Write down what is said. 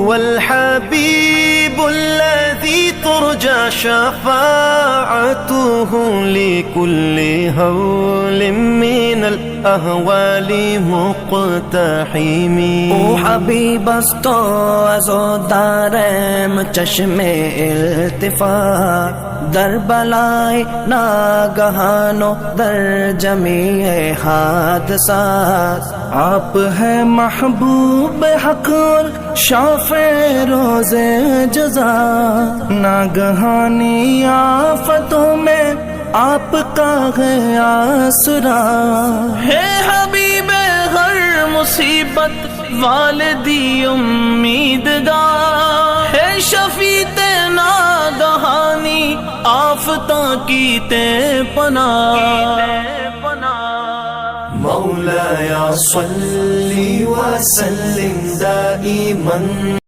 هو الحبيب الذي ترجى شفاعته لكل هول من الأهوال مقتحم. او حبیب است تو از و دارم چشم التفات، در بلای ناگہان و در جمیع حادثات. آپ ہے محبوب حق اور شافع روز جزا، ناگہانی آفتوں میں آپ کا ہے آسرا. ہے حبیب ہر مصیبت والدی امیدگار، ہے شفیع ناگہانی آفتوں کی تے پناہ. مولاي صل وسلم دائما